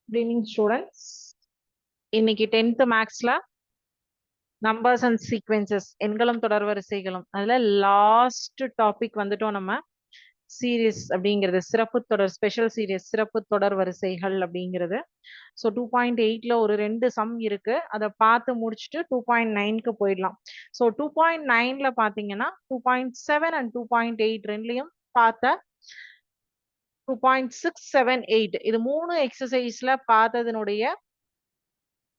Good evening, students. இன்னைக்கு 10th மேக்ஸ்ல numbers and sequences எண்களும் தொடர் வரிசைகளும் அதுல லாஸ்ட் டாபிக் வந்துட்டோம். நம்ம சீரீஸ் அப்படிங்கிறது சிறப்பு தொடர் ஸ்பெஷல் சீரீஸ் சிறப்பு தொடர் வரிசைகள் அப்படிங்கிறது. ஸோ 2.8ல ஒரு 2 சம் இருக்கு, அதை பார்த்து முடிச்சுட்டு 2.9க்கு போயிடலாம். ஸோ 2.9ல பாத்தீங்கன்னா 2.7 அண்ட் 2.8 ரெண்டுலையும் பார்த்த 2.678 இது 3 எக்ஸசைஸ்ல பார்த்ததனுடைய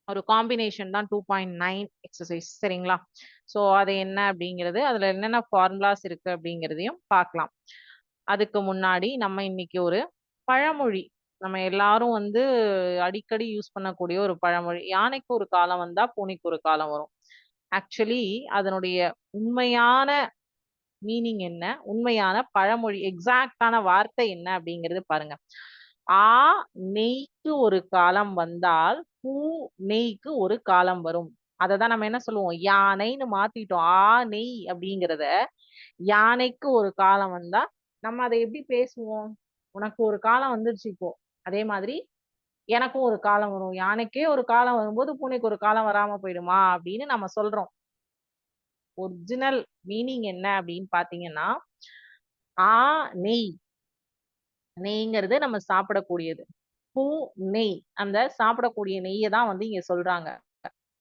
ஒரு காம்பினேஷன் தான் 2.9 எக்ஸசைஸ். சரிங்களா? ஸோ அது என்ன அப்படிங்கிறது, அதுல என்னென்ன ஃபார்முலாஸ் இருக்கு அப்படிங்கிறதையும் பார்க்கலாம். அதுக்கு முன்னாடி நம்ம இன்னைக்கு ஒரு பழமொழி, நம்ம எல்லாரும் வந்து அடிக்கடி யூஸ் பண்ணக்கூடிய ஒரு பழமொழி, யானைக்கு ஒரு காலம் வந்தா பூனைக்கு ஒரு காலம் வரும். ஆக்சுவலி அதனுடைய உண்மையான மீனிங் என்ன, உண்மையான பழமொழி எக்ஸாக்டான வார்த்தை என்ன அப்படிங்கிறது பாருங்க. ஆ நெய்க்கு ஒரு காலம் வந்தால் பூ நெய்க்கு ஒரு காலம் வரும். அததான் நம்ம என்ன சொல்லுவோம், யானைன்னு மாத்திட்டோம். ஆ நெய் அப்படிங்கிறத யானைக்கு ஒரு காலம் வந்தா நம்ம அதை எப்படி பேசுவோம், உனக்கு ஒரு காலம் வந்துருச்சு இப்போ, அதே மாதிரி எனக்கும் ஒரு காலம் வரும். யானைக்கே ஒரு காலம் வரும்போது பூனைக்கு ஒரு காலம் வராம போயிடுமா அப்படின்னு நம்ம சொல்றோம். ஒரிஜினல் மீனிங் என்ன அப்படின்னு பாத்தீங்கன்னா, ஆ நெய், நெய்ங்கிறது நம்ம சாப்பிடக்கூடியது. பூ நெய், அந்த சாப்பிடக்கூடிய நெய்யை தான் வந்து இங்க சொல்றாங்க.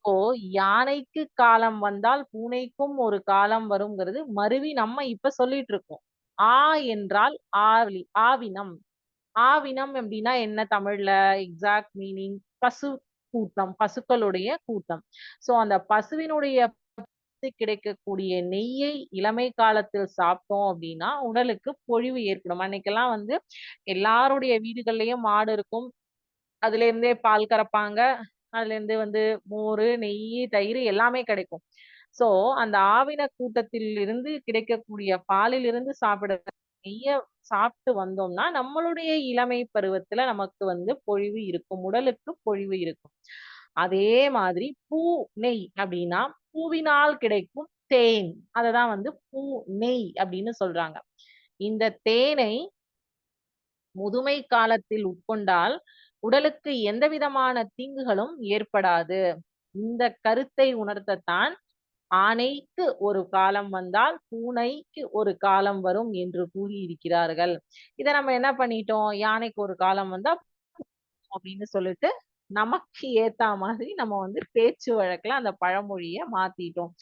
இப்போ யானைக்கு காலம் வந்தால் பூனைக்கும் ஒரு காலம் வருங்கிறது மருவி நம்ம இப்ப சொல்லிட்டு இருக்கோம். ஆ என்றால் ஆவி, ஆவினம். ஆவினம் அப்படின்னா என்ன தமிழ்ல எக்ஸாக்ட் மீனிங்? பசு கூட்டம், பசுக்களுடைய கூட்டம். சோ அந்த பசுவினுடைய கிடைக்கக்கூடிய நெய்யை இளமை காலத்தில் சாப்பிட்டோம் அப்படின்னா உடலுக்கு பொழிவு ஏற்படும். அன்னைக்கெல்லாம் வந்து எல்லாருடைய வீடுகள்லயும் மாடு இருக்கும், அதுல இருந்தே பால் கறப்பாங்க, அதுல இருந்து வந்து மோரு நெய் தயிர் எல்லாமே கிடைக்கும். சோ அந்த ஆவின கூட்டத்தில் இருந்து கிடைக்கக்கூடிய பாலில் இருந்து சாப்பிட நெய்ய சாப்பிட்டு வந்தோம்னா நம்மளுடைய இளமை பருவத்துல நமக்கு வந்து பொழிவு இருக்கும், உடலுக்கு பொழிவு இருக்கும். அதே மாதிரி பூ நெய் அப்படின்னா பூவினால் கிடைக்கும் தேன், அததான் வந்து பூ நெய் அப்படின்னு சொல்றாங்க. இந்த தேனை முதுமை காலத்தில் உட்கொண்டால் உடலுக்கு எந்த விதமான தீங்குகளும் ஏற்படாது. இந்த கருத்தை உணர்த்தத்தான் ஆனைக்கு ஒரு காலம் வந்தால் பூனைக்கு ஒரு காலம் வரும் என்று கூறியிருக்கிறார்கள். இதை நம்ம என்ன பண்ணிட்டோம், யானைக்கு ஒரு காலம் வந்தா அப்படின்னு சொல்லிட்டு நமக்கு ஏத்தா மாதிரி நம்ம வந்து பேச்சு வழக்குல அந்த பழமொழிய மாத்திட்டோம்.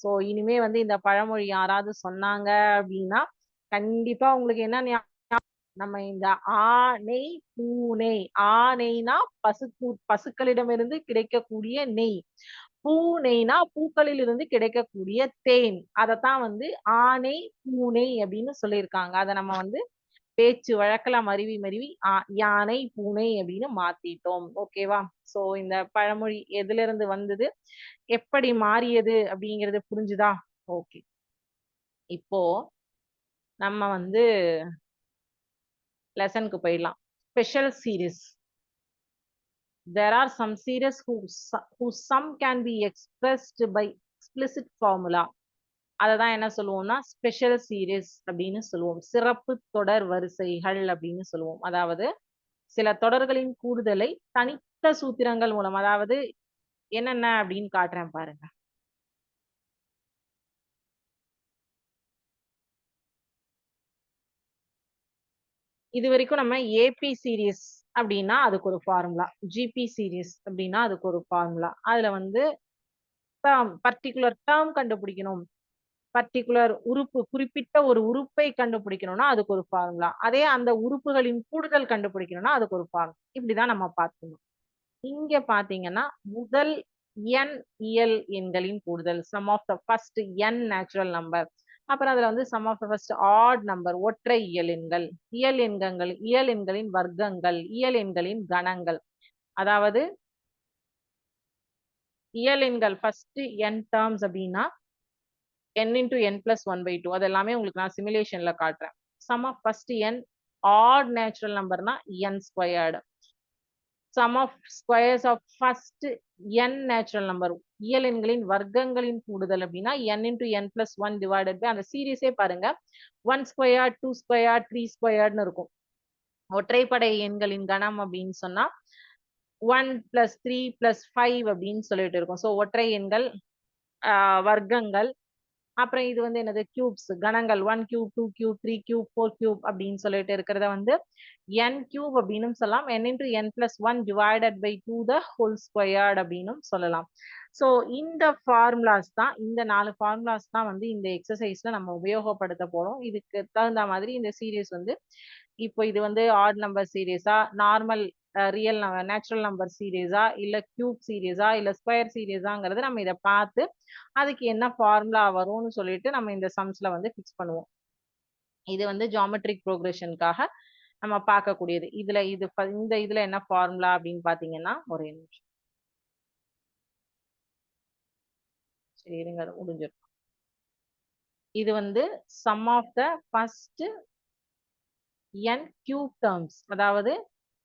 சோ இனிமே வந்து இந்த பழமொழி யாராவது சொன்னாங்க அப்படின்னா கண்டிப்பா உங்களுக்கு என்ன நம்ம இந்த ஆனை பூனை, ஆனைனா பசுக்களிடமிருந்து கிடைக்கக்கூடிய நெய், பூனைனா பூக்களில் இருந்து கிடைக்கக்கூடிய தேன், அதத்தான் வந்து ஆனை பூனை அப்படின்னு சொல்லியிருக்காங்க. அதை நம்ம வந்து பேச்சு வழக்குல மருவி மருவி யானை பூனை அப்படின்னு மாத்திட்டோம். ஓகேவா? சோ இந்த பழமொழி எதுல இருந்து வந்தது, எப்படி மாறியது அப்படிங்கிறது புரிஞ்சுதா? ஓகே, இப்போ நம்ம வந்து லெசனுக்கு போயிடலாம். Special series. There are some series whose sum can be expressed by explicit formula. அததான் என்ன சொல்லுவோம்னா ஸ்பெஷல் சீரீஸ் அப்படின்னு சொல்லுவோம். சிறப்பு தொடர் வரிசைகள் அப்படின்னு சொல்லுவோம். அதாவது சில தொடர்களின் கூடுதலை தனித்த சூத்திரங்கள் மூலம், அதாவது என்னென்ன அப்படின்னு காட்டுறேன் பாருங்க. இது வரைக்கும் நம்ம ஏபி சீரீஸ் அப்படின்னா அதுக்கு ஒரு ஃபார்முலா, ஜிபி சீரீஸ் அப்படின்னா அதுக்கு ஒரு ஃபார்முலா. அதுல வந்து பர்டிகுலர் டேர்ம் கண்டுபிடிக்கணும், பர்டிகுலர் உறுப்பு, குறிப்பிட்ட ஒரு உறுப்பை கண்டுபிடிக்கணும்னா அதுக்கு ஒரு ஃபார்முலா, அதே அந்த உறுப்புகளின் கூடுதல் கண்டுபிடிக்கணும்னா அதுக்கு ஒரு ஃபார்முலா. இப்படிதான் நம்ம பார்க்கணும். இங்க பாத்தீங்கன்னா முதல் n இயல் எண்களின் கூடுதல், sum of the first n natural number. அப்புறம் அதுல வந்து sum of the first odd number, ஒற்றை இயல் எண்கள், இயல் எண்களின் வர்க்கங்கள், இயல் எண்களின் கணங்கள். அதாவது இயல் எண்கள் ஃபர்ஸ்ட் n டேர்ம்ஸ் அப்படின்னா n into n plus 1/2, அது எல்லாமே உங்களுக்கு நான் சிமுலேஷன்ல காட்டுறேன். Sum of first n odd natural நம்பர்னா n squared. Sum of squares of first n natural number, இயல் எண்களின் வர்க்கங்களின் கூடுதல் அப்படின்னா n into n plus 1 divided by அந்த சீரீஸே பாருங்க 1 ஸ்கொயர் 2 ஸ்கொயர் 3 ஸ்கொயர்னு இருக்கும். ஒற்றைப்படை எண்களின் கணம் அப்படின்னு சொன்னா 1 + 3 + 5 அப்படின்னு சொல்லிட்டு இருக்கும். ஸோ ஒற்றை எண்கள், வர்க்கங்கள், அப்புறம் இது வந்து என்னது கியூப்ஸ், கணங்கள் 1 கியூப், 2 கியூப், 3 கியூப், 4 கியூப் அப்படின்னு சொல்லிட்டு இருக்கிறத வந்து n கியூப் அப்படின்னு சொல்லலாம். n into n plus 1 divided by 2 the whole squared அப்படின்னும் சொல்லலாம். ஸோ இந்த ஃபார்முலாஸ் தான், இந்த 4 ஃபார்முலாஸ் தான் வந்து இந்த எக்ஸசைஸ்ல நம்ம உபயோகப்படுத்த போறோம். இதுக்கு தகுந்த மாதிரி இந்த சீரியஸ் வந்து இப்போ இது வந்து ஆட் நம்பர் சீரியஸா, நார்மல் ரியல் நேச்சுரல் நம்பர் சீரியஸா, இல்ல கியூப் சீரியஸா, இல்ல ஸ்கொயர் சீரியஸாங்கிறது நம்ம இதை பார்த்து அதுக்கு என்ன ஃபார்முலா வரும்னு சொல்லிட்டு நம்ம இந்த சம்ஸ்ல வந்து ஃபிக்ஸ் பண்ணுவோம். இது வந்து ஜியோமெட்ரிக் ப்ரோக்ரஷனுக்காக நம்ம பார்க்கக்கூடியது. இந்த இதுல என்ன ஃபார்முலா அப்படின்னு பாத்தீங்கன்னா, ஒரே நிமிஷம். சரி இருங்க, அது முடிஞ்சிடும். இது வந்து sum of the first n cube terms, அதாவது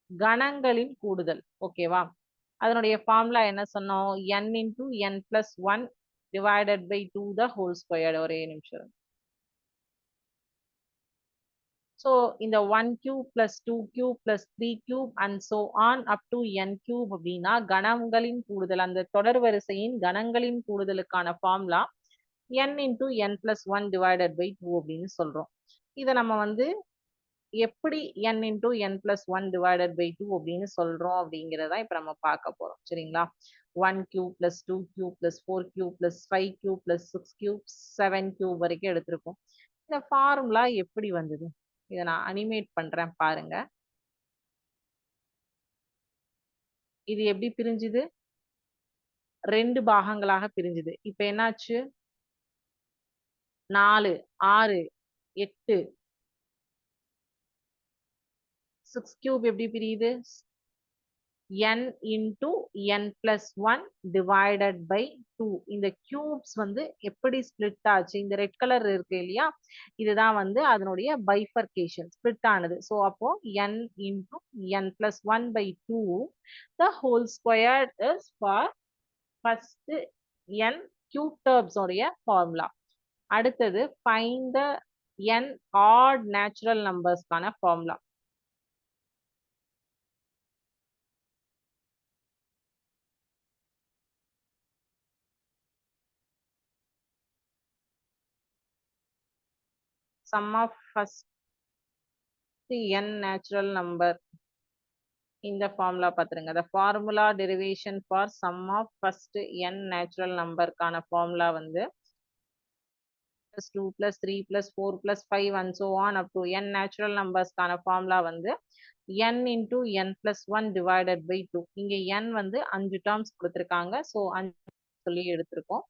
கணங்களின் கூடுதல். ஓகேவா? அதனுடைய ஃபார்முலா என்ன சொன்னோம்? n into n plus 1 divided by 2 the whole squared. ஒரே நிமிஷம். So இந்த 1 cube plus 2 cube plus 3 cube and so on up to n cube அப்படின்னா கணங்களின் கூடுதல், அந்த தொடர் வரிசையின் கணங்களின் கூடுதலுக்கான formula n into n plus 1 divided by 2 அப்படின்னு சொல்றோம். இதை நம்ம வந்து எப்படி n into n plus 1 divided by 2 அப்படின்னு சொல்றோம் அப்படிங்கிறத இப்ப நம்ம பார்க்க போறோம். சரிங்களா? 1 cube plus 2 cube plus 4 cube plus 5 cube plus 6 cube 7 cube வரைக்கும் எடுத்திருக்கோம். இந்த ஃபார்முலா எப்படி வந்தது? இதை நான் அனிமேட் பண்றேன் பாருங்க. இது எப்படி பிரிஞ்சுது? 2 பாகங்களாக பிரிஞ்சுது. இப்ப என்னாச்சு? 4, 6, 8, 6 கியூப் எப்படி பிரியுது? n into n plus 1 divided by 2. இந்த கியூப்ஸ் வந்து எப்படி ஸ்பிளிட் ஆச்சு? இந்த ரெட் கலர் இருக்கு இல்லையா, இதுதான் வந்து அதனுடைய பைஃபர்கேஷன், ஸ்பிளிட் ஆனது. ஸோ அப்போ n into n plus 1 by 2 the whole squared is for first n cube terms உடைய ஃபார்முலா. அடுத்தது find the n odd natural numbersக்கான formula. Sum of first n natural number. இந்த ஃபார்முலா பார்த்துருங்க. the formula derivation for sum of first n natural numberக்கான formula வந்து plus 2 plus 3 plus 4 plus 5 and so on up to n natural numbersக்கான formula வந்து n into n plus 1 divided by 2. இங்க n வந்து 5 terms கொடுத்துருக்காங்க. So 5 சொல்லி எடுத்திருக்கோம்.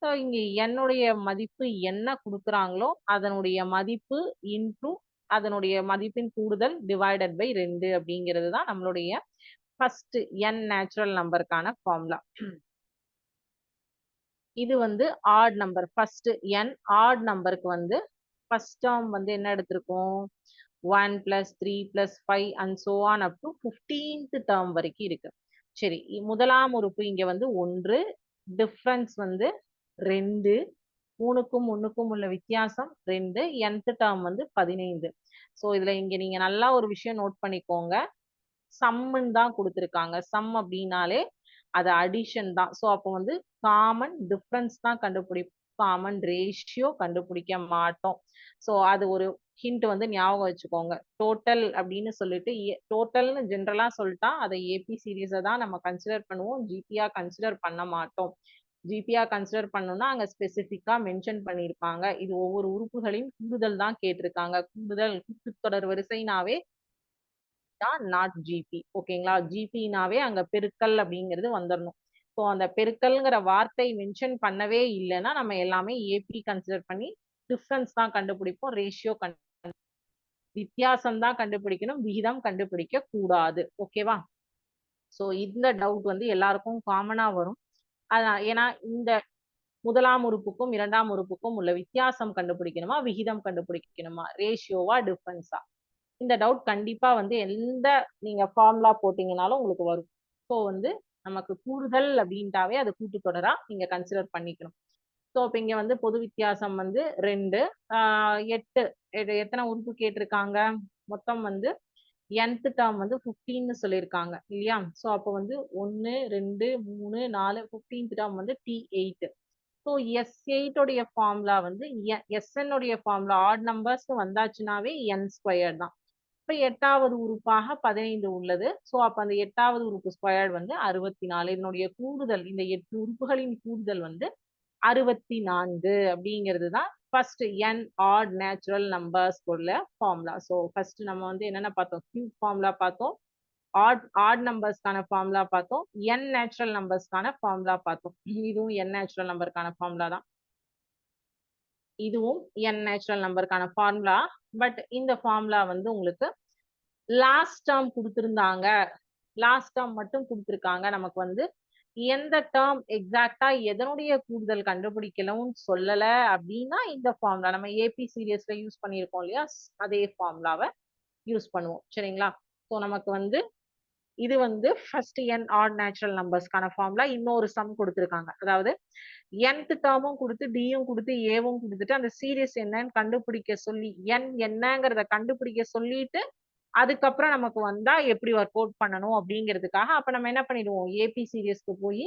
So இங்க n உடைய மதிப்பு என்ன கொடுக்குறாங்களோ அதனுடைய மதிப்பு இன்டூ அதனுடைய மதிப்பின் கூடுதல் டிவைடட் பை 2 அப்படிங்கிறது தான் நம்மளுடைய ஃபர்ஸ்ட் n நேச்சுரல் நம்பருக்கான ஃபார்முலா. இது வந்து odd number. First n odd நம்பருக்கு வந்து ஃபர்ஸ்ட் டேர்ம் வந்து என்ன எடுத்திருக்கோம்? 1 plus 3 plus 5 and so on up to 15th term வரைக்கும் இருக்கு. சரி, முதலாம் உறுப்பு இங்க வந்து 1, டிஃபரன்ஸ் வந்து 2, 3க்கும் 1க்கும் உள்ள வித்தியாசம் 2, nth டேர்ம் வந்து 15. ஸோ இதுல இங்க நீங்க நல்லா ஒரு விஷயம் நோட் பண்ணிக்கோங்க. சம்முன்னு தான் கொடுத்துருக்காங்க. சம் அப்படின்னாலே அது அடிஷன் தான். ஸோ அப்போ வந்து காமன் டிஃபரன்ஸ் தான் கண்டுபிடிப்போம், காமன் ரேஷியோ கண்டுபிடிக்க மாட்டோம். ஸோ அது ஒரு ஹிண்ட் வந்து ஞாபகம் வச்சுக்கோங்க. டோட்டல் அப்படின்னு சொல்லிட்டு டோட்டல்னு ஜென்ரலா சொல்லிட்டா அதை ஏபி சீரீஸை தான் நம்ம கன்சிடர் பண்ணுவோம், ஜிபியா கன்சிடர் பண்ண மாட்டோம். ஜிபியா கன்சிடர் பண்ணோம்னா அங்க ஸ்பெசிஃபிக்கா மென்ஷன் பண்ணியிருப்பாங்க. இது ஒவ்வொரு உறுப்புகளின் கூடுதல் தான் கேட்டிருக்காங்க. கூடுதல் கூட்டுத்தொடர் வரிசைனாவே நாட் ஜிபி. ஓகேங்களா? ஜிபினாவே அங்க பெருக்கல் அப்படிங்கிறது வந்துடணும். ஸோ அந்த பெருக்கல்ங்கிற வார்த்தை மென்ஷன் பண்ணவே இல்லைன்னா நம்ம எல்லாமே ஏபி கன்சிடர் பண்ணி டிஃபரன்ஸ் தான் கண்டுபிடிப்போம், ரேஷியோ வித்தியாசம் தான் கண்டுபிடிக்கணும், விகிதம் கண்டுபிடிக்க கூடாது. ஓகேவா? ஸோ இந்த டவுட் வந்து எல்லாருக்கும் காமனா வரும். அதான், ஏன்னா இந்த முதலாம் உறுப்புக்கும் இரண்டாம் உறுப்புக்கும் உள்ள வித்தியாசம் கண்டுபிடிக்கணுமா, விகிதம் கண்டுபிடிக்கணுமா, ரேஷியோவா டிஃபரன்ஸா, இந்த டவுட் கண்டிப்பா வந்து எந்த நீங்க ஃபார்முலா போட்டீங்கனாலும் உங்களுக்கு வரும். ஸோ வந்து நமக்கு கூடுதல் அப்படின்ட்டாவே அது கூட்டுத்தொடரா நீங்க கன்சிடர் பண்ணிக்கணும். ஸோ இப்போ இங்க வந்து பொது வித்தியாசம் வந்து 2, 8 எத்தனை உறுப்பு கேட்டிருக்காங்க? மொத்தம் வந்து nth டேர்ம் வந்து 15 சொல்லியிருக்காங்க இல்லையா? ஸோ அப்போ வந்து 1 2 3 4 15th டேர்ம் வந்து T8. ஸோ S8 உடைய ஃபார்முலா வந்து Sn உடைய ஃபார்முலா ஆட் நம்பர்ஸ் வந்தாச்சுனாவே n ஸ்கொயர் தான். இப்ப 8வது உறுப்பாக 15 உள்ளது. ஸோ அப்ப அந்த 8வது உறுப்பு ஸ்கொயர் வந்து 64. இதனுடைய கூடுதல் இந்த 8 உறுப்புகளின் கூடுதல் வந்து 64 அப்படிங்கிறது தான் first n odd natural numbers உள்ள ஃபார்முலா. ஸோ ஃபர்ஸ்ட் நம்ம வந்து என்னென்ன பார்த்தோம்? கியூப் ஃபார்முலா பார்த்தோம், ஆட் நம்பர்ஸ்க்கான ஃபார்முலா பார்த்தோம், n நேச்சுரல் நம்பர்ஸ்க்கான ஃபார்முலா பார்த்தோம். இதுவும் n நேச்சுரல் நம்பருக்கான ஃபார்முலா தான். இதுவும் n நேச்சுரல் நம்பருக்கான ஃபார்முலா. பட் இந்த ஃபார்முலா வந்து உங்களுக்கு லாஸ்ட் டேர்ம் கொடுத்திருந்தாங்க, லாஸ்ட் டேர்ம் மட்டும் கொடுத்திருக்காங்க. நமக்கு வந்து எந்த டேர்ம் எக்ஸாக்டா எதனுடைய கூடுதல் கண்டுபிடிக்கணும்னு சொல்லல அப்படின்னா இந்த ஃபார்முலா நம்ம ஏபி சீரியஸ்ல யூஸ் பண்ணியிருக்கோம் இல்லையா, அதே ஃபார்முலாவை யூஸ் பண்ணுவோம். சரிங்களா? ஸோ நமக்கு வந்து இது வந்து ஃபர்ஸ்ட் n ஆட் நேச்சுரல் நம்பர்ஸ்க்கான ஃபார்முலா. இன்னொரு சம் கொடுத்திருக்காங்க. அதாவது nth டேர்மும் கொடுத்து டியும் கொடுத்து ஏவும் கொடுத்துட்டு அந்த சீரியஸ் என்னன்னு கண்டுபிடிக்க சொல்லி n என்னங்கிறத கண்டுபிடிக்க சொல்லிட்டு அதுக்கப்புறம் நமக்கு வந்தா எப்படி ஒர்க் அவுட் பண்ணணும் அப்படிங்கிறதுக்காக அப்ப நம்ம என்ன பண்ணிடுவோம், ஏபி சீரியஸ்க்கு போய்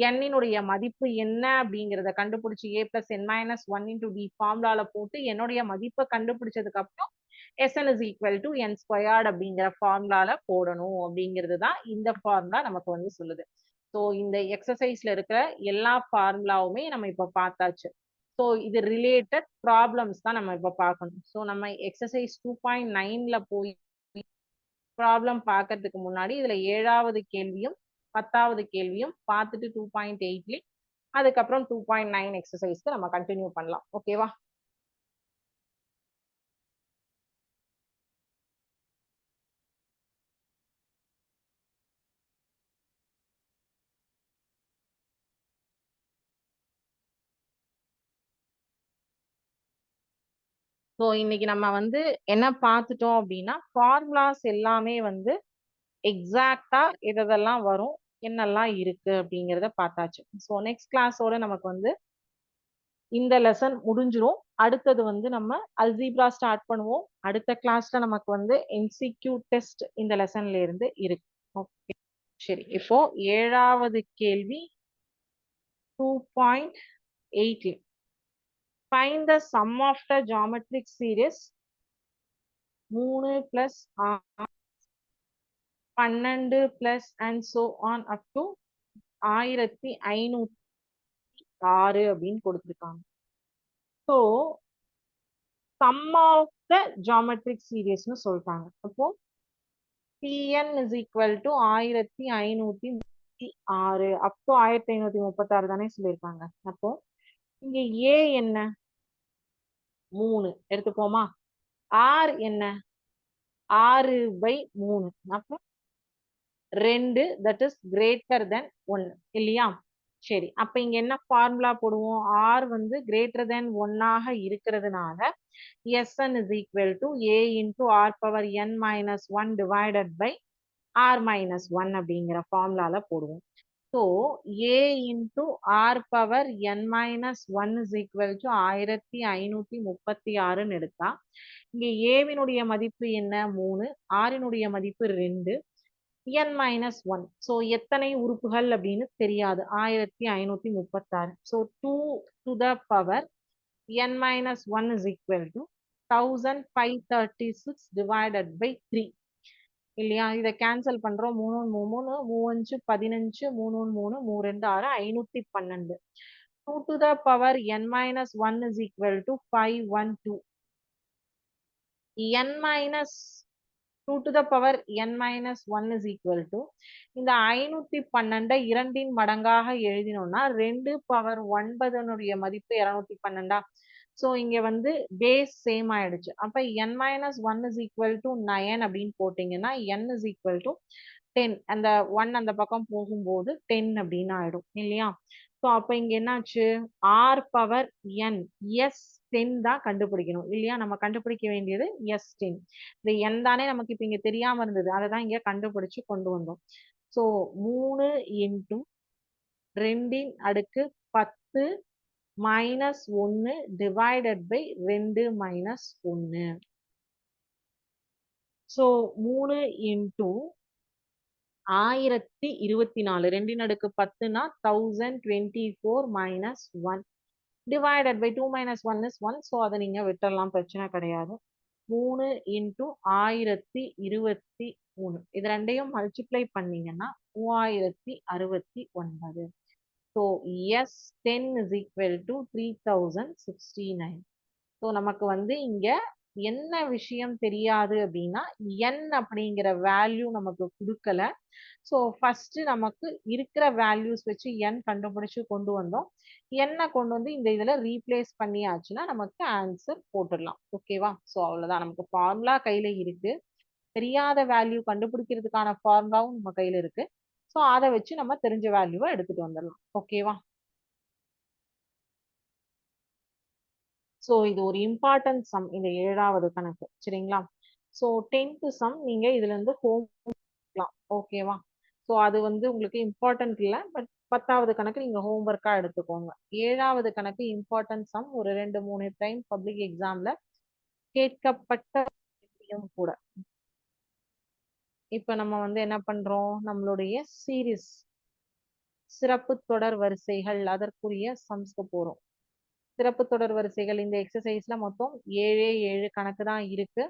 என்னுடைய மதிப்பு என்ன அப்படிங்கிறத கண்டுபிடிச்சு a plus n minus one into D ஃபார்முலால போட்டு என்னுடைய மதிப்பை கண்டுபிடிச்சதுக்கு அப்புறம் Sn is equal to n squared அப்படிங்கிற ஃபார்முலால போடணும் அப்படிங்கிறது தான் இந்த ஃபார்முலா நமக்கு வந்து சொல்லுது. ஸோ இந்த எக்ஸசைஸ்ல இருக்கிற எல்லா ஃபார்முலாவுமே நம்ம இப்ப பார்த்தாச்சு. ஸோ இது ரிலேட்டட் ப்ராப்ளம்ஸ் தான் நம்ம இப்ப பார்க்கணும். ஸோ நம்ம எக்ஸசைஸ் 2.9ல போய் ப்ராப்ளம் பார்க்கறதுக்கு முன்னாடி இதுல 7வது கேள்வியும் 10வது கேள்வியும் பார்த்துட்டு 2.8 அதுக்கப்புறம் 2.9 எக்ஸசைஸ்க்கு நம்ம கண்டினியூ பண்ணலாம். ஓகேவா? ஸோ இன்னைக்கு நம்ம வந்து என்ன பார்த்துட்டோம் அப்படின்னா ஃபார்முலாஸ் எல்லாமே வந்து எக்ஸாக்டா இதெல்லாம் வரும், என்னெல்லாம் இருக்கு அப்படிங்கிறத பார்த்தாச்சு. ஸோ நெக்ஸ்ட் கிளாஸோட நமக்கு வந்து இந்த லெசன் முடிஞ்சிரும். அடுத்தது வந்து நம்ம அல்ஜீப்ரா ஸ்டார்ட் பண்ணுவோம். அடுத்த கிளாஸ்ல நமக்கு வந்து எம்சிக்யூ டெஸ்ட் இந்த லெசன்ல இருந்து இருக்கு. ஓகே, சரி. இப்போ 7வது கேள்வி 2.8. Find the sum of the geometric series 3 plus 12 plus and so on up to 1506 அப்படின்னு கொடுத்திருக்காங்க. So sum of the geometric சீரியஸ்னு சொல்லிட்டாங்க. அப்போ Pn is equal to 1536 up to 1536 தானே சொல்லியிருக்காங்க. அப்போ இங்க A என்ன 3 எடுத்துப்போமா, R என்ன 6/3, அப்போ 2 that is greater than 1 இல்லையா? சரி, அப்ப இங்க என்ன ஃபார்முலா போடுவோம், R வந்து greater than 1 ஆக இருக்கிறதுனால Sn is equal to A into R power n minus 1 divided by R minus 1 அப்படிங்கிற ஃபார்முலால போடுவோம். So A into R power n minus 1 is equal to 1536 எடுத்தா இங்க ஏவினுடைய மதிப்பு என்ன 3, ஆரினுடைய மதிப்பு 2, n minus 1. ஸோ எத்தனை உறுப்புகள் அப்படின்னு தெரியாது, 1536. So 2 to the power n minus 1 is equal to 1536 divided by 3 இல்லையா? இதை கேன்சல் பண்றோம். 3 3 3 15 3 3 3 2 6 512. 2 to the power n minus 1 is equal to 512. n minus 2 to the power n minus 1 is equal to இந்த 512 இரண்டின் மடங்காக எழுதினோம்னா 2 பவர் 9 மதிப்பு 212. So இங்க வந்து base same ஆயிடுச்சு. அப்ப n minus 1 is equal to 9 அப்படின்னு போட்டீங்கன்னா n is equal to 10. அந்த 1 அந்த பக்கம் போகும்போது 10 அப்படின்னு ஆயிடும் இல்லையா? ஸோ அப்ப இங்க என்னாச்சு, R பவர் n S10 தான் கண்டுபிடிக்கணும் இல்லையா? நம்ம கண்டுபிடிக்க வேண்டியது S10. இந்த n தானே நமக்கு இப்ப இங்க தெரியாம இருந்தது, அதை தான் இங்க கண்டுபிடிச்சு கொண்டு வந்தோம். So 3 into 2 minus 1 divided by 2 minus 1. So 3 into 1024 2 அடுக்கு 10னா 1024 minus 1 divided by 2 minus 1 is 1. So அதை நீங்க விட்டுறலாம், பிரச்சனை கிடையாது. 3 இன்டூ 1023 இது ரெண்டையும் மல்டிப்ளை பண்ணீங்கன்னா 3069. So S 10 is equal to 3069. So நமக்கு வந்து இங்க என்ன விஷயம் தெரியாது அப்படின்னா n அப்படிங்கிற வேல்யூ நமக்கு கொடுக்கல. ஸோ ஃபர்ஸ்ட் நமக்கு இருக்கிற வேல்யூஸ் வச்சு n கண்டுபிடிச்சு கொண்டு வந்தோம். n கொண்டு வந்து இந்த இதுல ரீப்ளேஸ் பண்ணியாச்சுன்னா நமக்கு ஆன்சர் போட்டுடலாம். ஓகேவா? ஸோ அவ்வளவுதான், நமக்கு ஃபார்முலா கையில இருக்கு. தெரியாத வேல்யூ கண்டுபிடிக்கிறதுக்கான ஃபார்முலாவும் நம்ம கையில இருக்கு. ஸோ அதை வச்சு நம்ம தெரிஞ்ச வேல்யூவை எடுத்துட்டு வந்துடலாம். ஓகேவா? ஸோ இது ஒரு இம்பார்ட்டன்ட் சம், இந்த 7வது கணக்கு. சரிங்களா? ஸோ 10th சம் நீங்க இதுல இருந்து ஹோம் ஓகேவா? ஸோ அது வந்து உங்களுக்கு இம்பார்ட்டன்ட் இல்லை, பட் 10வது கணக்கு நீங்க ஹோம்ஒர்க்கா எடுத்துக்கோங்க. 7வது கணக்கு இம்பார்ட்டன்ட் சம், ஒரு 2-3 டைம் பப்ளிக் எக்ஸாம்ல கேட்கப்பட்ட கூட. இப்ப நம்ம வந்து என்ன பண்றோம், நம்மளுடைய சீரிஸ் சிறப்பு தொடர் வரிசைகள் அதற்குரிய சம்ஸ்க்கு போறோம். சிறப்பு தொடர் வரிசைகள் இந்த எக்ஸசைஸ்ல மொத்தம் 7 கணக்கு தான் இருக்கு.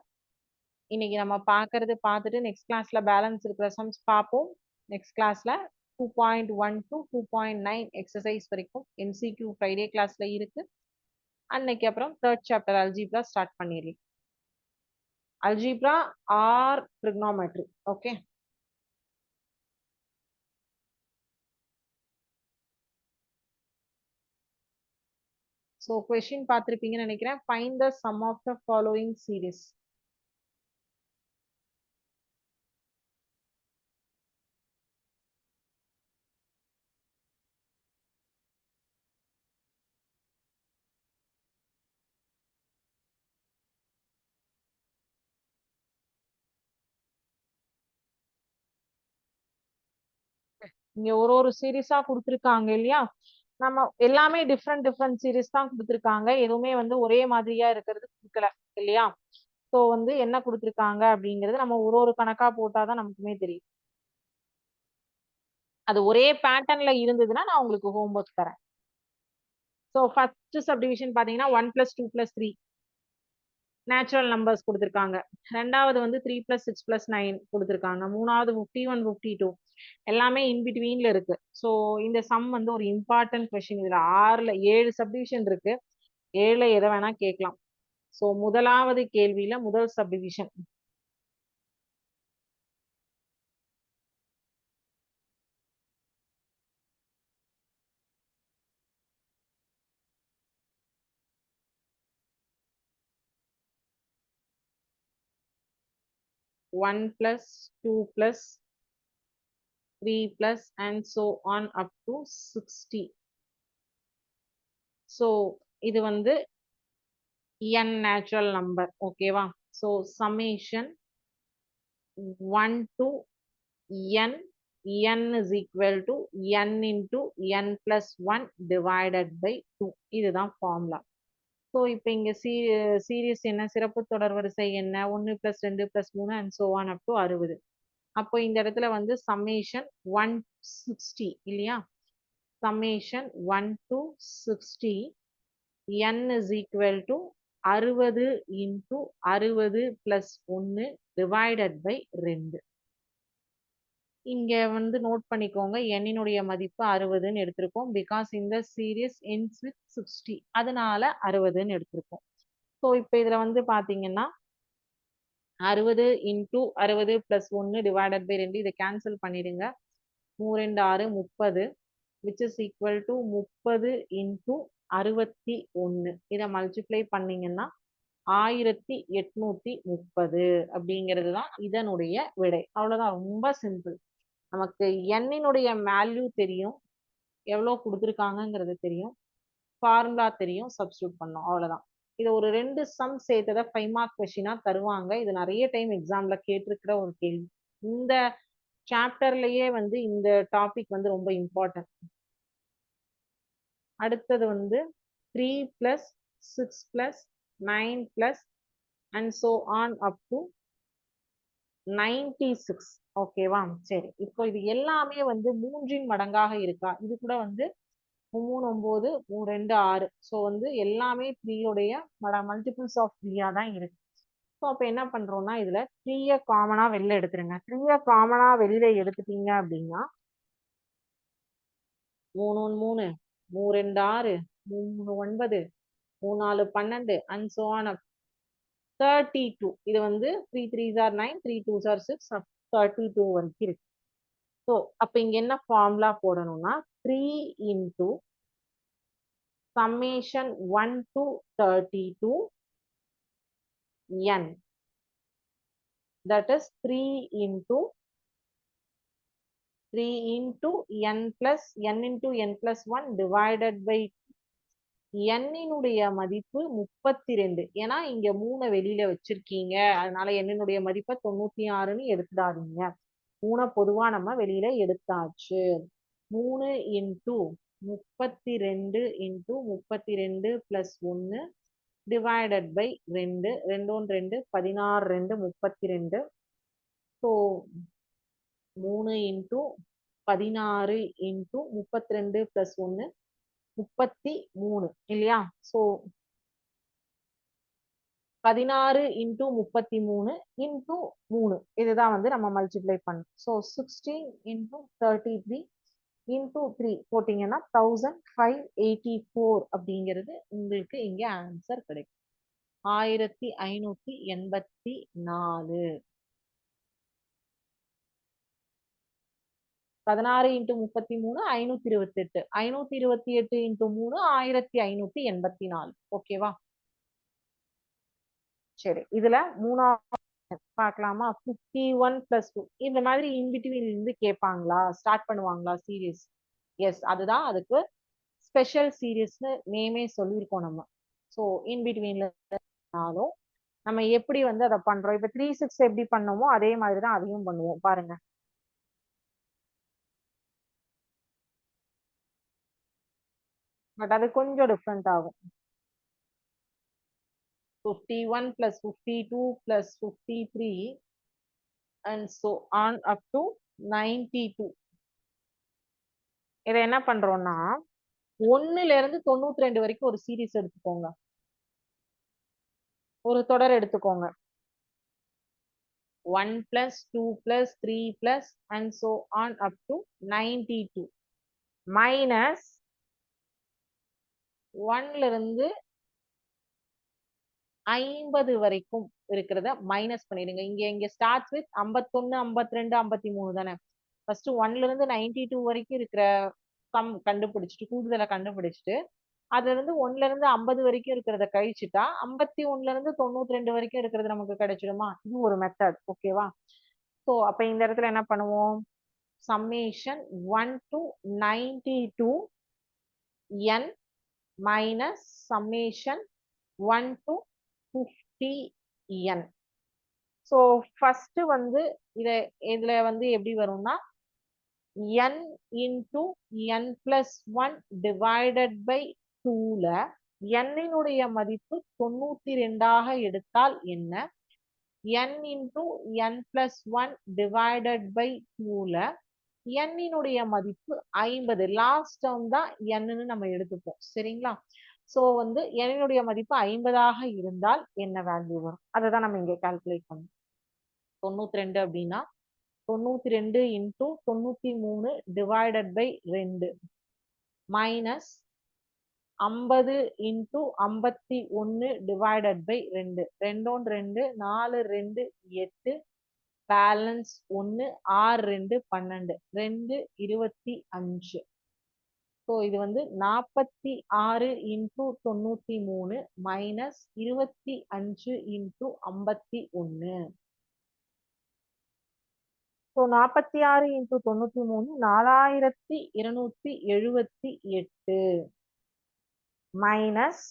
இன்னைக்கு நம்ம பார்த்துட்டு நெக்ஸ்ட் கிளாஸ்ல பேலன்ஸ் இருக்கிற சம்ஸ் பார்ப்போம். நெக்ஸ்ட் கிளாஸ்ல 2.1 to 2.9 எக்ஸசைஸ் வரைக்கும் MCQ ஃப்ரைடே கிளாஸ்ல இருக்கு. அன்னைக்கு அப்புறம் 3rd சாப்டர் அல்ஜிப்ரா ஸ்டார்ட் பண்ணிடலாம். Algebra or trigonometry. Okay, so question பார்த்துருப்பீங்கன்னு நினைக்கிறேன். Find the sum of the following series. இங்க ஒரு சீரீஸா கொடுத்துருக்காங்க இல்லையா? நம்ம எல்லாமே டிஃப்ரெண்ட் சீரீஸ் தான் கொடுத்துருக்காங்க. எதுவுமே வந்து ஒரே மாதிரியா இருக்கிறது கொடுக்கல இல்லையா? ஸோ வந்து என்ன கொடுத்துருக்காங்க அப்படிங்கிறது நம்ம ஒரு கணக்கா போட்டாதான் நமக்குமே தெரியும். அது ஒரே பேட்டர்ன்ல இருந்ததுன்னா நான் உங்களுக்கு ஹோம்ஒர்க் தரேன். ஸோ ஃபர்ஸ்ட் சப்டிவிஷன் பாத்தீங்கன்னா 1 + 2 + 3 நேச்சுரல் நம்பர்ஸ் கொடுத்துருக்காங்க. ரெண்டாவது வந்து 3 + 6 + 9 கொடுத்துருக்காங்க. மூணாவது 51 52 எல்லாமே இன்பிட்வீன்ல இருக்கு. ஸோ இந்த சம் வந்து ஒரு இம்பார்ட்டன்ட் கொஸ்டின். இதுல 7 சப்டிவிஷன் இருக்கு. 7ல எதை வேணா கேட்கலாம். ஸோ முதலாவது கேள்வியில முதல் subdivision one plus 2 + 3 + and so on up to 60. So இது வந்து n நேச்சுரல் நம்பர். ஓகேவா? So summation 1 to n, n is equal to n into n plus 1 divided by 2. இதுதான் ஃபார்முலா. ஸோ இப்போ இங்க சீரியஸ் என்ன, சிறப்பு தொடர் வரிசை என்ன, 1 + 2 + 3 and so on up to 60. அப்போ இந்த இடத்துல வந்து சம்மேஷன் 160 இல்லையா? Summation 1 to 60 n is equal to 60 into 60 plus 1 divided by 2. இங்க வந்து நோட் பண்ணிக்கோங்க, n-னுடைய மதிப்பு 60ன்னு எடுத்திருக்கோம். பிகாஸ் இந்த சீரியஸ் ends with 60, அதனால 60ன்னு எடுத்திருக்கோம். ஸோ இப்போ இதுல வந்து பாத்தீங்கன்னா 60 into 60 plus 1 divided by 2 இதை கேன்சல் பண்ணிடுங்க. 3 2 6 30 which is equal to 30 into 61. இதை மல்டிப்ளை பண்ணீங்கன்னா 1830 அப்படிங்கிறது தான் இதனுடைய விடை. அவ்வளவுதான், ரொம்ப சிம்பிள். நமக்கு n-னுடைய வேல்யூ தெரியும், எவ்வளவு கொடுத்துருக்காங்கிறது தெரியும், ஃபார்முலா தெரியும், சப்ஸ்டியூட் பண்ணோம், அவ்வளவுதான். இது ஒரு 2 சம் சேர்த்ததை 5 மார்க் கொஸ்டினா தருவாங்க. இது நிறைய டைம் எக்ஸாம்ல கேட்டிருக்கிற ஒரு கேள்வி. இந்த சாப்டர்லயே வந்து இந்த டாபிக் வந்து ரொம்ப இம்பார்ட்டன்ட். அடுத்தது வந்து 3 + 6 + 9 + and so on up to 96. ஓகேவா? சரி. இப்போ இது எல்லாமே வந்து 3இன் மடங்காக இருக்கா? இது கூட வந்து 3 9 2 6. ஸோ வந்து எல்லாமே 3 உடைய மல்டிபிள்ஸ் ஆஃப் 3 தான் இருக்கு. ஸோ அப்ப என்ன பண்றோம்னா இதுல 3 காமனா வெளில எடுத்துருங்க. 3 காமனா வெளியில எடுத்துட்டீங்க அப்படின்னா 3 1 3 3 2 6 3 9 3 4 12 and so on up 32. இது வந்து 3 3s are 9 3 2s are 6 up 32 வரைக்கும் இருக்கு. ஸோ அப்ப இங்க என்ன ஃபார்முலா போடணும்னா 3 into summation 1 to 32 n, that is 3 into n plus n into n plus 1 divided by n இனுடைய மதிப்பு 32. ஏன்னா இங்க 3 வெளியில வச்சிருக்கீங்க, அதனால n இனுடைய மதிப்பை 96ன்னு எடுத்துடாதீங்க. 3 பொதுவா நம்ம வெளியில எடுத்தாச்சு. 3 into 32 into 32 plus 1 divided by 2 2 1 2 16 2 32. So 3 into 16 into 32 plus 1 33 இல்லையா? ஸோ 16 into 33 into 3 இதுதான் வந்து நம்ம மல்டிப்ளை பண்ணணும். ஸோ 16 into 33 into 3 போட்டீங்கன்னா 1584 அப்படிங்கிறது உங்களுக்கு இங்க ஆன்சர் கிடைக்கும். 1584. 16 into 33 528. 528 into 3 1584. ஓகேவா? சரி, இதுல மூணாவது பார்க்கலாமா? 51 plus 2 இந்த மாதிரி இன்பிட்வீன் இருந்து கேட்பாங்களா, ஸ்டார்ட் பண்ணுவாங்களா சீரியஸ்? எஸ், அதுதான் அதுக்கு ஸ்பெஷல் சீரியஸ்னு நேமே சொல்லியிருக்கோம் நம்ம. ஸோ இன்பிட்வீன்லனாலும் நம்ம எப்படி வந்து அதை பண்றோம்? இப்ப 3 6 எப்படி பண்ணோமோ அதே மாதிரி தான் அதையும் பண்ணுவோம் பாருங்க. பட் அது கொஞ்சம் டிஃப்ரெண்ட் ஆகும். 51 plus 52 plus 53 and so on up to 92. இதை என்ன பண்றோம்னா 1ல இருந்து 92 வரைக்கும் ஒரு சீரீஸ் எடுத்துக்கோங்க, ஒரு தொடர் எடுத்துக்கோங்க. 1 plus 2 plus 3 plus and so on up to 92 minus 1ல இருந்து 50 வரைக்கும் இருக்கிறத மைனஸ் பண்ணிடுங்க. இங்க ஸ்டார்ட் வித் 51 52 53 தானே. ஃபர்ஸ்ட் 1ல இருந்து 92 வரைக்கும் இருக்கிற சம் கண்டுபிடிச்சிட்டு, கூடுதலை கண்டுபிடிச்சிட்டு, அதுல இருந்து 1ல இருந்து 50 வரைக்கும் இருக்கிறத கழிச்சுட்டா 51ல இருந்து 92 வரைக்கும் இருக்கிறது நமக்கு கிடைச்சிடுமா? இது ஒரு மெத்தட். ஓகேவா? ஸோ அப்ப இந்த இடத்துல என்ன பண்ணுவோம்? Summation 1 to 92 n minus summation 1 to 50 n. So first வந்து இதுல வந்து எப்படி வரும்னா n into n plus 1 divided by 2ல n இனுடைய மதிப்பு 92ஆக எடுத்தால் என்ன? n into n plus 1 divided by 2ல n இனுடைய மதிப்பு 50. லாஸ்ட் டேர்ம் தான் n நம்ம எடுத்துப்போம். சரிங்களா? ஸோ வந்து n இனுடைய மதிப்பு 50ஆக இருந்தால் என்ன வேல்யூ வரும்? அதை தான் நம்ம இங்க கால்குலேட் பண்ணணும். 92 அப்படின்னா 92 into 93 divided by 2 minus 50 into 51 divided by 2 2 2 4 2 8 balance 1 6 2 12 2 25. So இது வந்து 46 into 93 minus 25 into 51. So 46 into 93 4278 minus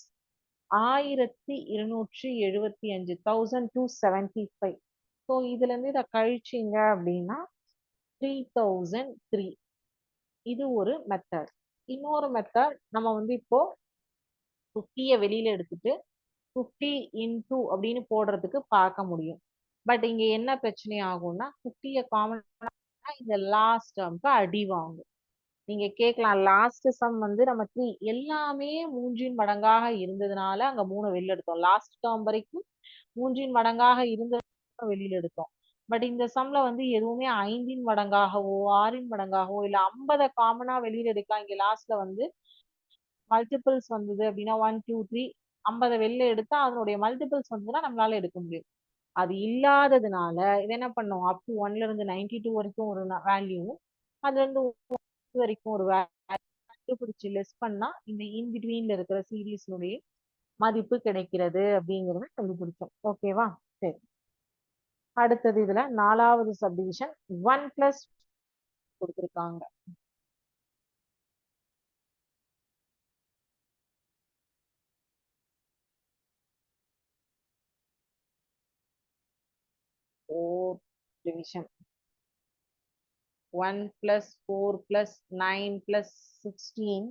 1275 1275. So இதுல இருந்து இதை கழிச்சிங்க அப்படின்னா 3003. இது ஒரு மெத்தட். இன்னொரு மெத்தட் நம்ம வந்து இப்போ 50ய வெளியில எடுத்துட்டு 50 into அப்படின்னு போடுறதுக்கு பார்க்க முடியும். பட் இங்க என்ன பிரச்சனை ஆகும்னா 50 காமன் இந்த லாஸ்ட் டேர்ம்க்கு அடி வாங்கும். நீங்க கேட்கலாம் லாஸ்ட் சம் வந்து நம்ம 3 எல்லாமே 3 மடங்காக இருந்ததுனால அங்க 3 வெளில எடுத்தோம். லாஸ்ட் டேர்ம் வரைக்கும் 3 மடங்காக இருந்தது வெளியில எடுத்தோம். பட் இந்த சம்ல வந்து எதுவுமே 5 மடங்காகவோ 6 மடங்காகவோ இல்ல 50 காமனா வெளியில எடுக்கலாம். இங்க லாஸ்ட்ல வந்து மல்டிபிள்ஸ் வந்தது அப்படின்னா 1 2 3 50 வெளில எடுத்தா அதனுடைய மல்டிபிள்ஸ் வந்ததுன்னா நம்மளால எடுக்க முடியும். அது இல்லாததுனால இது என்ன பண்ணோம், அப் டு 1ல இருந்து 92 வரைக்கும் ஒரு வேல்யூ, அதுல இருந்து வரைக்கும் ஒரு கண்டுபிடிச்சு லெஸ் பண்ணா இந்த இன் பிட்வீன்ல இருக்கிற சீரீஸ்னுடைய மதிப்பு கிடைக்கிறது அப்படிங்கறத கண்டுபிடிச்சோம். ஓகேவா? சரி, அடுத்தது இதுல 4வது சப்டிவிஷன் 1 பிளஸ் கொடுத்திருக்காங்க. Division 1 plus 4 plus 9 plus 16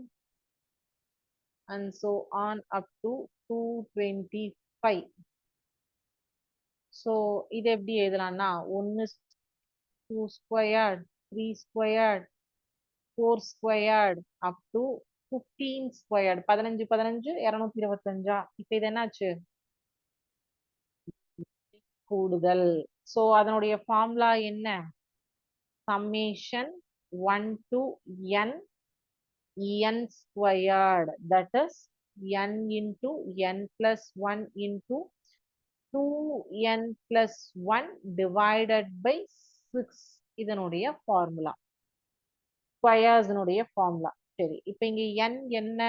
and so on up to 225. So இது எப்படி எழுதலாம்னா 1 2 squared 3 squared 4 squared up to 15 squared 15 15 225. இப்ப இது என்னாச்சு கூடுதல். சோ அதனுடைய ஃபார்முலா என்ன, summation 1 to n n squared, that is n into n plus 1 into 2n plus 1 divided by 6. இதனுடைய formula ஸ்கொயர்ஸ்னுடைய formula. சரி, இப்ப இங்க n என்ன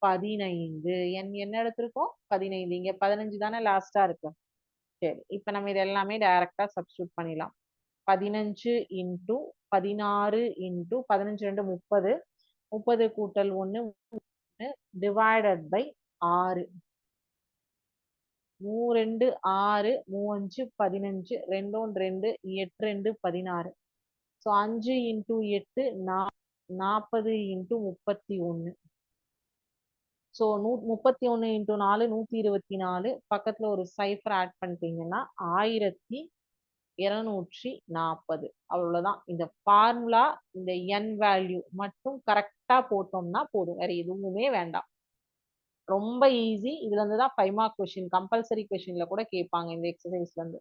15, n என்ன எடுத்திருக்கோம் 15, இங்க 15 தானே லாஸ்டா இருக்கு. சரி, இப்ப நம்ம இது எல்லாமே டைரக்டா சப்ஸ்டியூட் பண்ணிடலாம். 15 இன்டூ 16 இன்டூ 15 2 30, 30 கூட்டல் 1 divided by 6. 3 2 6 3 5 15 2 2 8 2 16. So 5 into 8 40 into 31. So 31 into 4 124. பக்கத்துல ஒரு சைஃபர் ஆட் பண்ணிட்டீங்கன்னா 1240. அவ்வளவுதான். இந்த ஃபார்முலா இந்த n வேல்யூ மட்டும் கரெக்டா போட்டோம்னா போதும், வேற எதுவுமே வேண்டாம். ரொம்ப ஈஸி. இதுல இருந்து தான் 5 மார்க் கொஸ்டின், கம்பல்சரி கொஸ்டின்ல கூட கேட்பாங்க இந்த எக்ஸசைஸ்ல இருந்து.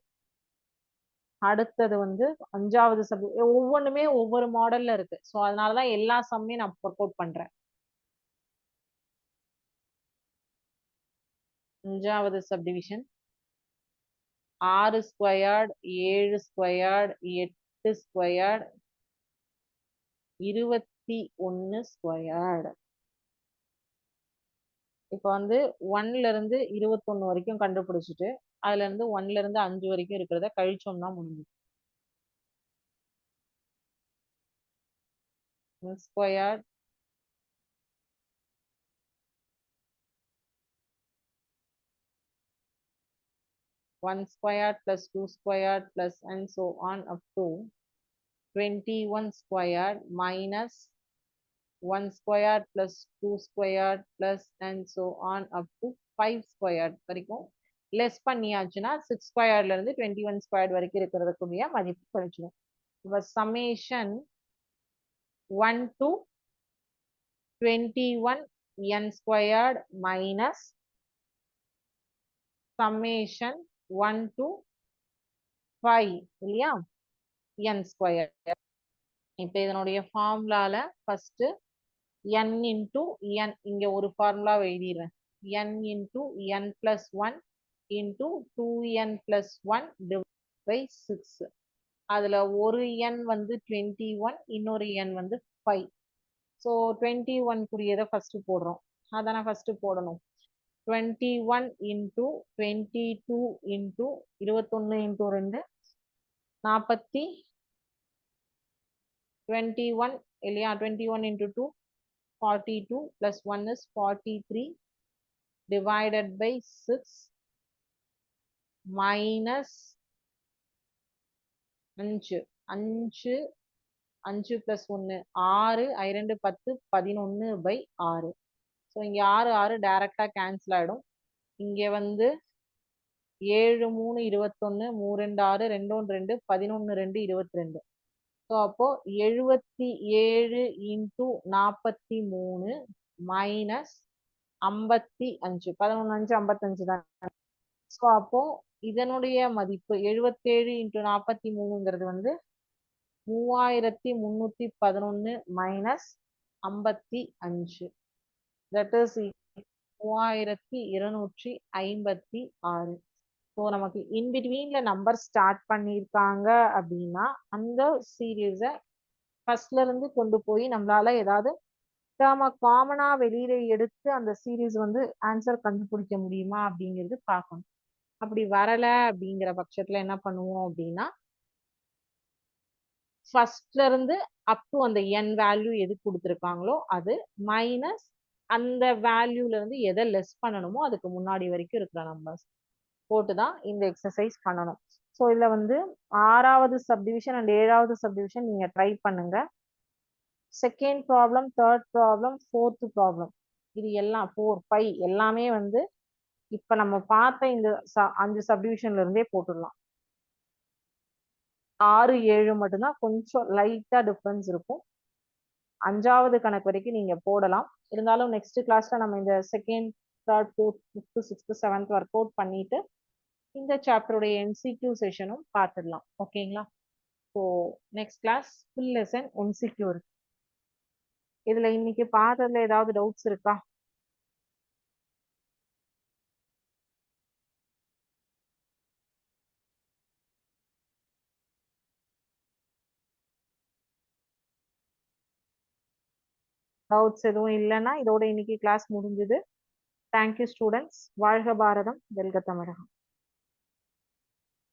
அடுத்தது வந்து 5வது ஒவ்வொன்றுமே ஒவ்வொரு மாடல்ல இருக்கு. ஸோ அதனாலதான் எல்லா சம்மையும் நான் ஒர்க் அவுட் பண்றேன். 5வது subdivision 6 squared 7 squared 8 squared 21 squared. இப்ப வந்து 1ல இருந்து 21 வரைக்கும் கண்டுபிடிச்சிட்டு அதுல இருந்து 1ல இருந்து 5 வரைக்கும் இருக்கிறத கழிச்சோம்னா முடிஞ்சு. Square 1 squared plus 2 squared plus and so on up to 21 squared minus 1 squared plus 2 squared plus and so on up to 5 squared வரைக்கும் லெஸ் பண்ணியாச்சுன்னா 6 ஸ்கொயர்ட்ல இருந்து 21 ஸ்கொயர்ட் வரைக்கும் இருக்கிறதுக்குரிய மதிப்பு கழிச்சிடும். இப்போ summation 1 to 21 n squared minus summation 1 to 5 இல்லையா n squared. இப்ப இதனுடைய ஃபார்முலால ஃபர்ஸ்ட் n இன்டூ n, இங்க ஒரு ஃபார்முலா எழுதிடுறேன். n into n plus 1 into 2n plus 1 divide by 6. அதுல ஒரு n வந்து 21, இன்னொரு n வந்து 5. ஸோ 21 குறியதை ஃபர்ஸ்ட் போடுறோம். அதான ஃபர்ஸ்ட் போடணும். 21 இன்டூ 22 இன்டூ 21 இன்டூ 2 40, 21 இல்லையா, 21 into 2 42 plus 1 is 43 divided by 6 minus 5 5 5 plus 1 6 2 10 11 by 6. So இங்க 6 6 டைரக்டா கேன்சல் ஆயிடும். இங்க வந்து 7 3 21 3 2 6 2 1 2 11 2 22. ஸோ அப்போ 77 இன்டூ 43 மைனஸ் 55. 11 5 55 தான். ஸோ அப்போ இதனுடைய மதிப்பு 77 இன்டூ 43ங்கிறது வந்து 3311 மைனஸ் 55. That is 3256. ஸோ நமக்கு இன்பிட்வீன்ல நம்பர் ஸ்டார்ட் பண்ணியிருக்காங்க அப்படின்னா அந்த சீரீஸை ஃபர்ஸ்ட்ல இருந்து கொண்டு போய் நம்மளால ஏதாவது டேர்மை காமனா வெளியில எடுத்து அந்த சீரீஸ் வந்து ஆன்சர் கண்டுபிடிக்க முடியுமா அப்படிங்கிறது பார்க்கணும். அப்படி வரல அப்படிங்கிற பட்சத்துல என்ன பண்ணுவோம் அப்படின்னா ஃபர்ஸ்ட்ல இருந்து அப் டு அந்த என் வேல்யூ எது கொடுத்துருக்காங்களோ அது மைனஸ் அந்த வேல்யூல இருந்து எதை லெஸ் பண்ணணுமோ அதுக்கு முன்னாடி வரைக்கும் இருக்கிற நம்பர்ஸ் போட்டு தான் இந்த எக்ஸசைஸ் பண்ணணும். ஸோ இதில் வந்து 6வது சப்டிவிஷன் அண்ட் 7வது சப்டிவிஷன் நீங்கள் ட்ரை பண்ணுங்க. Second problem, third problem, fourth problem, இது எல்லாம் 4 5 எல்லாமே வந்து இப்போ நம்ம பார்த்த இந்த 5 சப்டிவிஷன்ல இருந்தே போட்டுடலாம். 6 7 மட்டும்தான் கொஞ்சம் லைட்டா டிஃபரன்ஸ் இருக்கும். 5வது கணக்கு வரைக்கும் நீங்க போடலாம். இருந்தாலும் நெக்ஸ்ட் கிளாஸ்ல நம்ம இந்த second, third, fourth, fifth, sixth, seventh work out பண்ணிட்டு இந்த சாப்டருடைய எம்சிக்யூ செஷனும் பார்த்துடலாம். ஓகேங்களா? So next class full lesson MCQ இருக்கு. இதுல இன்னைக்கு பார்த்ததுல ஏதாவது டவுட்ஸ் இருக்கா? டவுட்ஸ் எதுவும் இல்லைன்னா இதோட இன்னைக்கு கிளாஸ் முடிஞ்சுது. Thank you students. வாழ்க பாரதம், வெல்க தமிழகம்.